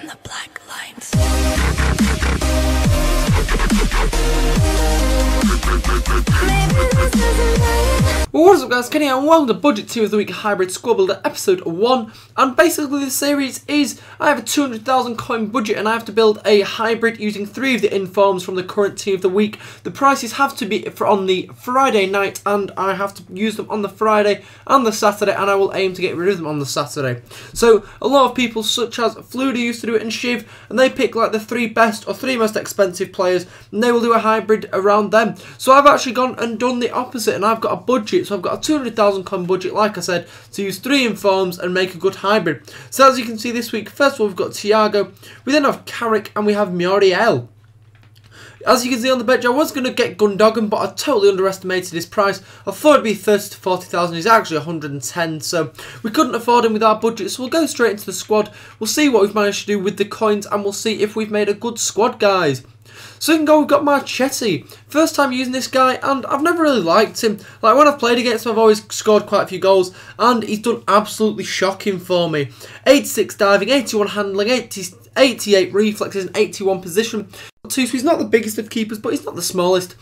The black lines. Well, what is up guys, Kenny and welcome to Budget Team of the Week Hybrid Squad Builder episode 1. And basically the series is, I have a 200,000 coin budget and I have to build a hybrid using 3 of the informs from the current Team of the Week. The prices have to be on the Friday night and I have to use them on the Friday and the Saturday, and I will aim to get rid of them on the Saturday. So a lot of people such as Fluda used to do it and Shiv, and they pick like the 3 best or 3 most expensive players and they will do a hybrid around them. So I've actually gone and done the opposite and I've got a budget. So I've got a 200,000 coin budget, like I said, to use 3 informs and make a good hybrid. So as you can see this week, first of all we've got Thiago, we then have Carrick and we have Muriel. As you can see on the bench, I was going to get Gundogan, but I totally underestimated his price. I thought it'd be 30 to 40,000, he's actually 110, so we couldn't afford him with our budget, so we'll go straight into the squad. We'll see what we've managed to do with the coins, and we'll see if we've made a good squad, guys. So in goal, we've got Marchetti. First time using this guy, and I've never really liked him. Like, when I've played against him, I've always scored quite a few goals, and he's done absolutely shocking for me. 86 diving, 81 handling, 88 reflexes, and 81 position. So he's not the biggest of keepers, but he's not the smallest.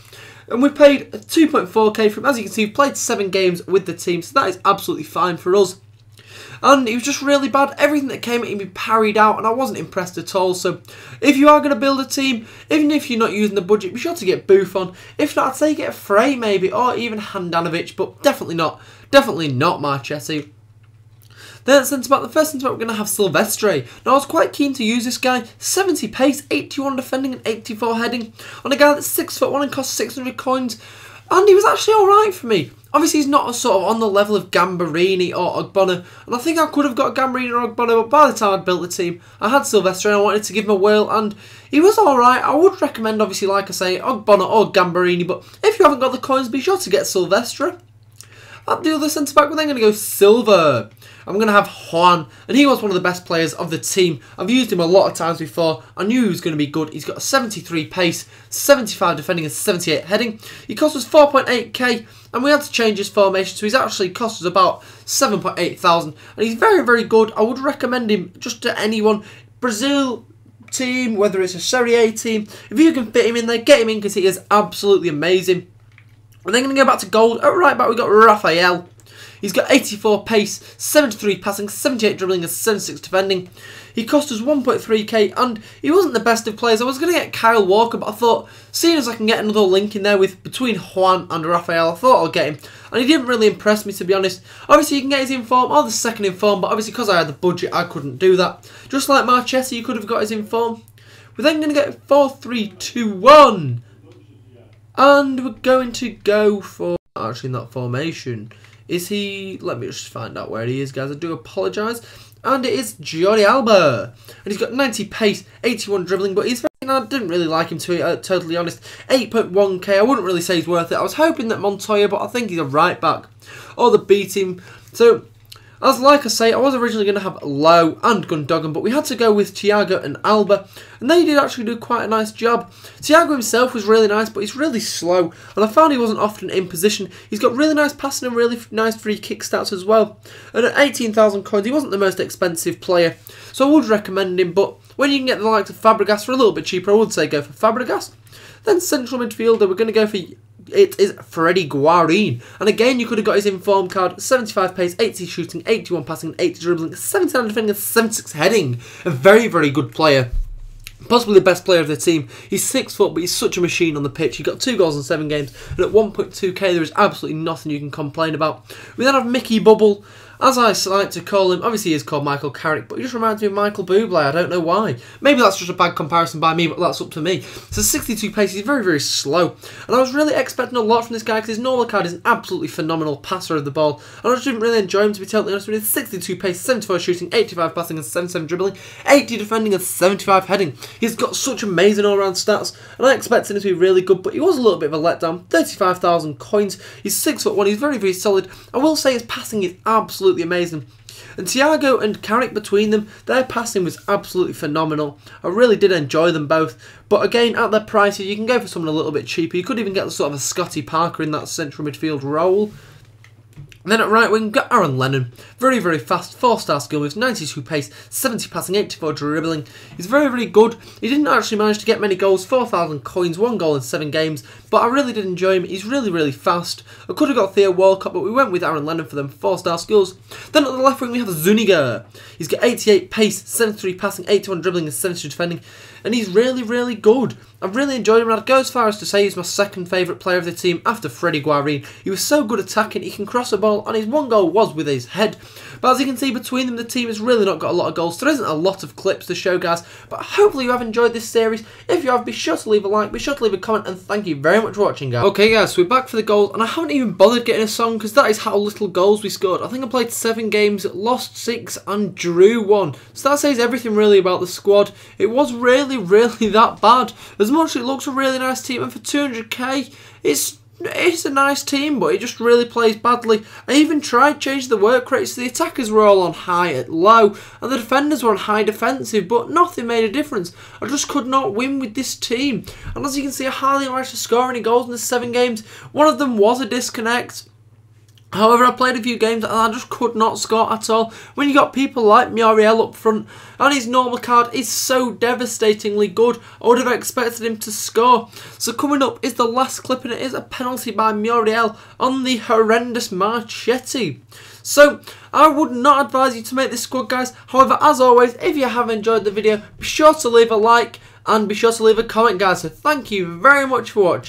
And we paid 2.4k for him. As you can see, we've played 7 games with the team, so that is absolutely fine for us. And he was just really bad. Everything that came at him, he parried out, and I wasn't impressed at all. So if you are going to build a team, even if you're not using the budget, be sure to get Buffon. If not, I'd say get Frey maybe, or even Handanovic, but definitely not Marchetti. Then at centre-back, the first centre-back, we're going to have Silvestre. Now, I was quite keen to use this guy. 70 pace, 81 defending and 84 heading on a guy that's 6'1" and costs 600 coins. And he was actually alright for me. Obviously, he's not sort of on the level of Gambarini or Ogbonna. And I think I could have got Gambarini or Ogbonna, but by the time I'd built the team, I had Silvestre and I wanted to give him a whirl. And he was alright. I would recommend, obviously, like I say, Ogbonna or Gambarini. But if you haven't got the coins, be sure to get Silvestre. At the other centre-back, we're then going to go Silva. I'm going to have Juan, and he was one of the best players of the team. I've used him a lot of times before. I knew he was going to be good. He's got a 73 pace, 75 defending and 78 heading. He cost us 4.8k, and we had to change his formation, so he's actually cost us about 7.8 thousand. And he's very, very good. I would recommend him just to anyone. Brazil team, whether it's a Serie A team, if you can fit him in there, get him in because he is absolutely amazing. We're then going to go back to gold. At right back, we've got Rafael. He's got 84 pace, 73 passing, 78 dribbling and 76 defending. He cost us 1.3k and he wasn't the best of players. I was going to get Kyle Walker, but I thought, seeing as I can get another link in there between Juan and Rafael, I thought I'll get him. And he didn't really impress me, to be honest. Obviously, you can get his inform or the second inform, but obviously because I had the budget, I couldn't do that. Just like Marchetti, you could have got his inform. We're then going to get 4-3-2-1. And we're going to go for, actually not formation. Is he, let me just find out where he is, guys. I do apologise. And it is Jordi Alba. And he's got 90 pace, 81 dribbling, but he's I didn't really like him, to be totally honest. 8.1k, I wouldn't really say he's worth it. I was hoping that Montoya, but I think he's a right back. Or the B team. So, as like I say, I was originally going to have Rowe and Gundogan, but we had to go with Thiago and Alba, and they did actually do quite a nice job. Thiago himself was really nice, but he's really slow, and I found he wasn't often in position. He's got really nice passing and really nice free kick stats as well. And at 18,000 coins, he wasn't the most expensive player, so I would recommend him, but when you can get the likes of Fabregas for a little bit cheaper, I would say go for Fabregas. Then central midfielder, we're going to go for... It is Freddy Guarin. And again, you could have got his inform card. 75 pace, 80 shooting, 81 passing, 80 dribbling, 79 defending, and 76 heading. A very, very good player. Possibly the best player of the team. He's 6 foot, but he's such a machine on the pitch. He got 2 goals in 7 games. And at 1.2k, there is absolutely nothing you can complain about. We then have Mickey Bubble. As I like to call him, obviously he is called Michael Carrick, but he just reminds me of Michael Bublé. I don't know why. Maybe that's just a bad comparison by me, but that's up to me. So 62 pace, he's very, very slow. And I was really expecting a lot from this guy because his normal card is an absolutely phenomenal passer of the ball. And I just didn't really enjoy him, to be totally honest with you. 62 pace, 74 shooting, 85 passing and 77 dribbling, 80 defending and 75 heading. He's got such amazing all-round stats, and I expected him to be really good, but he was a little bit of a letdown. 35,000 coins. He's 6'1", he's very, very solid. I will say his passing is absolutely amazing. And Thiago and Carrick between them, their passing was absolutely phenomenal. I really did enjoy them both. But again, at their prices, you can go for someone a little bit cheaper. You could even get the sort of a Scotty Parker in that central midfield role. And then at right wing, we've got Aaron Lennon. Very, very fast, 4-star skill moves, 92 pace, 70 passing, 84 dribbling. He's very, very good. He didn't actually manage to get many goals, 4,000 coins, 1 goal in 7 games, but I really did enjoy him. He's really, really fast. I could have got Theo Walcott, but we went with Aaron Lennon for them 4-star skills. Then at the left wing, we have Zuniga. He's got 88 pace, 73 passing, 81 dribbling, and 72 defending. And he's really, really good. I've really enjoyed him, and I'd go as far as to say he's my second favourite player of the team after Freddie Guarin. He was so good attacking, he can cross a ball, and his 1 goal was with his head. But as you can see, between them, the team has really not got a lot of goals, so there isn't a lot of clips to show, guys. But hopefully you have enjoyed this series. If you have, be sure to leave a like, be sure to leave a comment, and thank you very much for watching, guys. Okay, guys, so we're back for the goals, and I haven't even bothered getting a song, because that is how little goals we scored. I think I played 7 games, lost 6, and drew 1. So that says everything really about the squad. It was really, really that bad. As much as it looks a really nice team, and for 200k, it's a nice team, but it just really plays badly. I even tried changing the work rates, so the attackers were all on high at low, and the defenders were on high defensive, but nothing made a difference. I just could not win with this team. And as you can see, I hardly managed to score any goals in the 7 games. One of them was a disconnect. However, I played a few games and I just could not score at all. When you got people like Muriel up front, and his normal card is so devastatingly good, I would have expected him to score. So coming up is the last clip, and it is a penalty by Muriel on the horrendous Marchetti. So, I would not advise you to make this squad, guys. However, as always, if you have enjoyed the video, be sure to leave a like and be sure to leave a comment, guys. So thank you very much for watching.